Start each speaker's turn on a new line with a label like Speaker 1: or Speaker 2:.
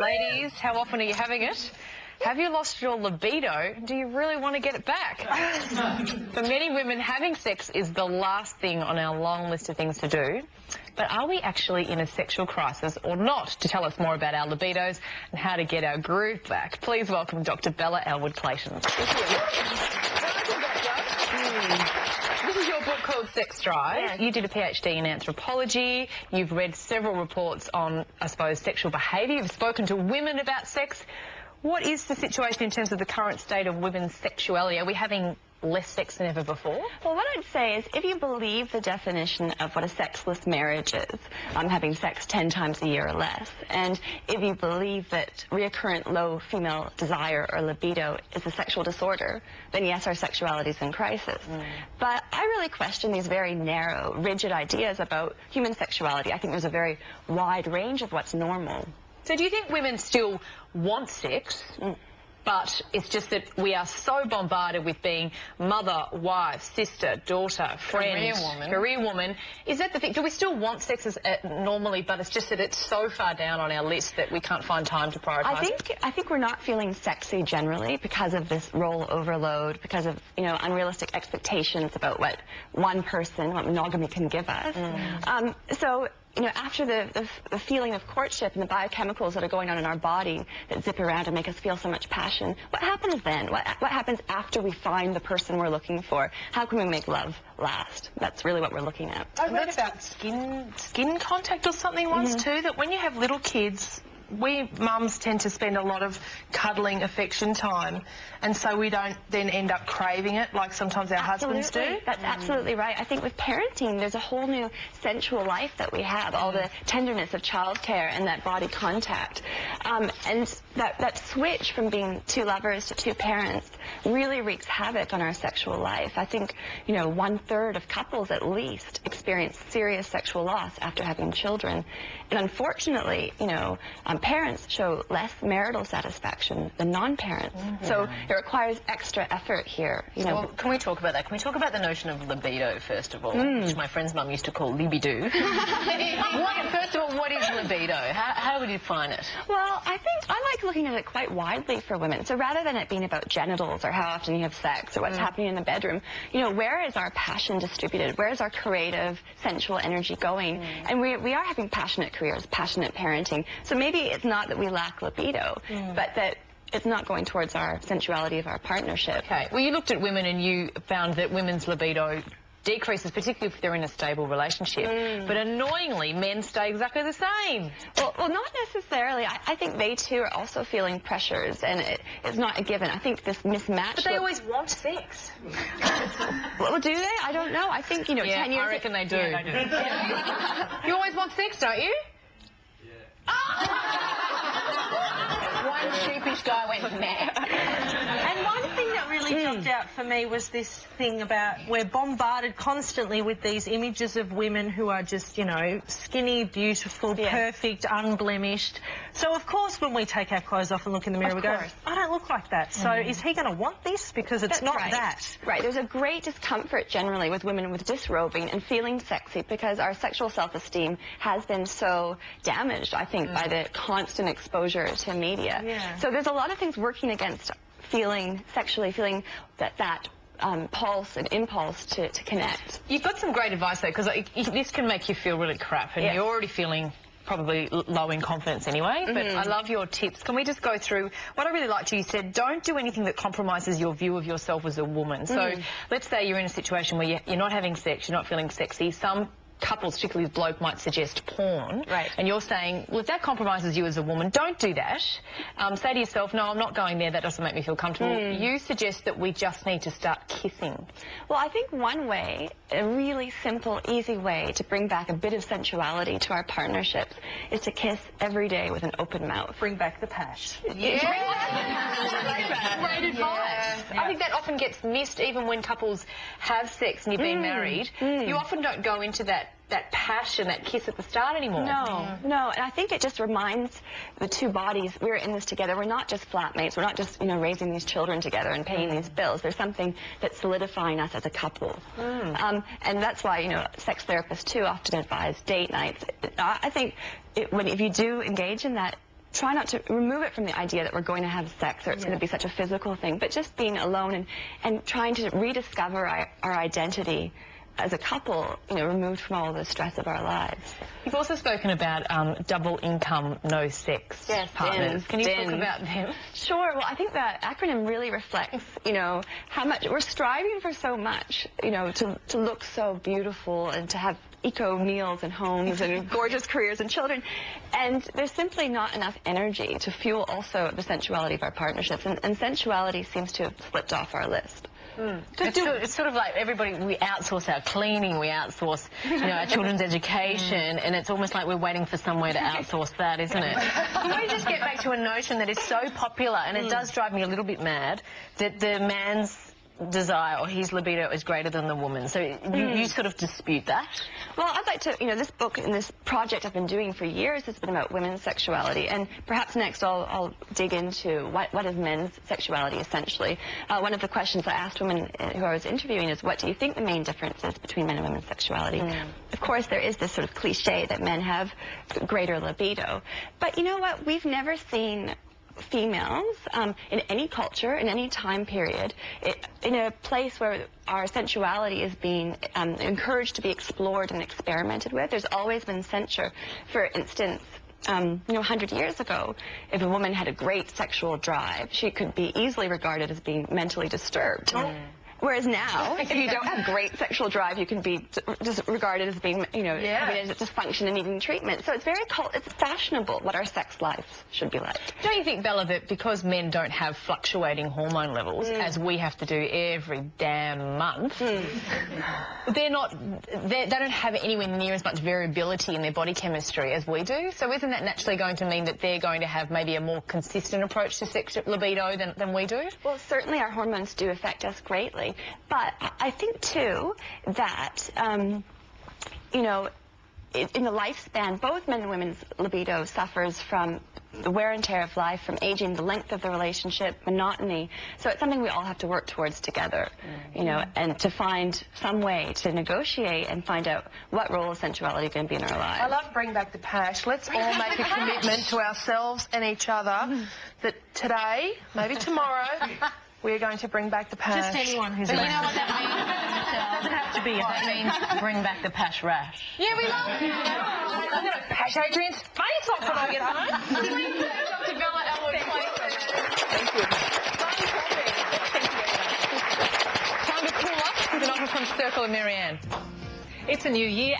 Speaker 1: Ladies, how often are you having it? Have you lost your libido? Do you really want to get it back? For many women, having sex is the last thing on our long list of things to do. But are we actually in a sexual crisis or not? To tell us more about our libidos and how to get our groove back, please welcome Dr. Bella Ellwood-Clayton. This is your book called Sex Drive.
Speaker 2: Yes.
Speaker 1: You did a PhD in anthropology. You've read several reports on, I suppose, sexual behaviour. You've spoken to women about sex. What is the situation in terms of the current state of women's sexuality? Are we having less sex than ever before?
Speaker 2: Well, what I'd say is if you believe the definition of what a sexless marriage is, having sex 10 times a year or less, and if you believe that recurrent low female desire or libido is a sexual disorder, then yes, our sexuality is in crisis. But I really question these very narrow, rigid ideas about human sexuality. I think there's a very wide range of what's normal.
Speaker 1: So do you think women still want sex, but it's just that we are so bombarded with being mother, wife, sister, daughter, friend, career woman? Is that the thing? Do we still want sex as, normally, but it's just that it's so far down on our list that we can't find time to prioritise it?
Speaker 2: I think we're not feeling sexy generally because of this role overload, because of, you know, unrealistic expectations about what one person, what monogamy can give us. So, you know, after the feeling of courtship and the biochemicals that are going on in our body that zip around and make us feel so much passion, what happens then? What happens after we find the person we're looking for? How can we make love last? That's really what we're looking at.
Speaker 3: I read about skin contact or something once too, that when you have little kids, we mums tend to spend a lot of cuddling affection time, and so we don't then end up craving it like sometimes our husbands do.
Speaker 2: That's absolutely right. I think with parenting, there's a whole new sensual life that we have, all the tenderness of childcare and that body contact. And that switch from being two lovers to two parents really wreaks havoc on our sexual life. I think, you know, 1/3 of couples at least experience serious sexual loss after having children. And unfortunately, you know, parents show less marital satisfaction than non-parents. So it requires extra effort here. You know.
Speaker 1: Well, can we talk about that? Can we talk about the notion of libido, first of all, which my friend's mum used to call libido? First of all, what is libido? How would you define it?
Speaker 2: Well, I think I like looking at it quite widely for women. So rather than it being about genitals or how often you have sex or what's happening in the bedroom, you know, where is our passion distributed? Where is our creative, sensual energy going? And we are having passionate careers, passionate parenting. So maybe it's not that we lack libido, but that it's not going towards our sensuality of our partnership.
Speaker 1: Okay. Well, you looked at women and you found that women's libido decreases, particularly if they're in a stable relationship. But annoyingly, men stay exactly the same.
Speaker 2: Well, not necessarily. I think they too are also feeling pressures, and it's not a given. I think this mismatch.
Speaker 1: But they always want sex.
Speaker 2: Well, do they? I don't know. I think, you know, 10 years.
Speaker 1: I reckon they do.
Speaker 3: Yeah, they do.
Speaker 1: You always want sex, don't you?
Speaker 2: One sheepish guy went mad.
Speaker 3: And one thing that really jumped out for me was this thing about we're bombarded constantly with these images of women who are just, you know, skinny, beautiful, perfect, unblemished. So, of course, when we take our clothes off and look in the mirror, we go, I don't look like that. So is he going to want this? Because it's not that.
Speaker 2: Right. There's a great discomfort generally with women with disrobing and feeling sexy because our sexual self-esteem has been so damaged, I think, by the constant exposure to media. So there's a lot of things working against sexually feeling that pulse and impulse to connect.
Speaker 1: You've got some great advice, though, because this can make you feel really crap, and you're already feeling probably low in confidence anyway, but I love your tips. Can we just go through what I really liked? You said, don't do anything that compromises your view of yourself as a woman. So let's say you're in a situation where you're not having sex, you're not feeling sexy. Some couples, particularly the bloke, might suggest porn. And you're saying, well, if that compromises you as a woman, don't do that. Say to yourself, no, I'm not going there. That doesn't make me feel comfortable. You suggest that we just need to start kissing.
Speaker 2: Well, I think one way, a really simple, easy way to bring back a bit of sensuality to our partnerships is to kiss every day with an open mouth.
Speaker 3: Bring back the pash.
Speaker 1: Great advice. I think that often gets missed even when couples have sex and you've been married. You often don't go into that passion, that kiss at the start anymore.
Speaker 2: No, and I think it just reminds the two bodies, we're in this together. We're not just flatmates. We're not just, you know, raising these children together and paying these bills. There's something that's solidifying us as a couple. And that's why, you know, sex therapists too often advise date nights. I think if you do engage in that try not to remove it from the idea that we're going to have sex or it's going to be such a physical thing, but just being alone and trying to rediscover our identity as a couple, you know, removed from all the stress of our lives.
Speaker 1: You've also spoken about double income, no sex partners. Can you talk about them?
Speaker 2: Sure. Well, I think that acronym really reflects, you know, how much we're striving for so much, you know, to look so beautiful and to have eco meals and homes and gorgeous careers and children. And there's simply not enough energy to fuel also the sensuality of our partnerships. And sensuality seems to have slipped off our list.
Speaker 1: It's sort of like everybody, we outsource our cleaning, we outsource, you know, our children's education, and it's almost like we're waiting for somewhere to outsource that, isn't it? Can we just get back to a notion that is so popular, and it does drive me a little bit mad, that the man's desire or his libido is greater than the woman. So you sort of dispute that?
Speaker 2: Well, I'd like to, you know, this book and this project I've been doing for years has been about women's sexuality, and perhaps next I'll dig into what is men's sexuality essentially. One of the questions I asked women who I was interviewing is, what do you think the main difference is between men and women's sexuality? Of course, there is this sort of cliche that men have greater libido, but you know what? We've never seen females in any culture, in any time period, in a place where our sensuality is being encouraged to be explored and experimented with. There's always been censure. For instance, you know, 100 years ago, if a woman had a great sexual drive, she could be easily regarded as being mentally disturbed. Whereas now, if you don't have great sexual drive, you can be just regarded as being, you know, having a dysfunction and needing treatment. So it's it's fashionable what our sex lives should be like.
Speaker 1: Don't you think, Bella, that because men don't have fluctuating hormone levels, as we have to do every damn month, they don't have anywhere near as much variability in their body chemistry as we do? So isn't that naturally going to mean that they're going to have maybe a more consistent approach to sex libido than we do?
Speaker 2: Well, certainly our hormones do affect us greatly. But I think, too, that, you know, in the lifespan, both men and women's libido suffers from the wear and tear of life, from aging, the length of the relationship, monotony. So it's something we all have to work towards together, you know, and to find some way to negotiate and find out what role is sensuality going to be in our lives.
Speaker 4: I love Bring Back the Pash. Let's all make a commitment to ourselves and each other that today, maybe tomorrow, we're going to bring back the pash.
Speaker 3: Just anyone who's
Speaker 1: But you know what that means? It doesn't have to be. That means bring back the pash rash.
Speaker 4: Yeah, we love it. I'm going to pash Adrian's face off when I get home.
Speaker 1: Dr. Bella Ellwood-Clayton.
Speaker 4: Thank you.
Speaker 1: Time to cool off with an offer from Circle of Marianne.
Speaker 3: It's a new year.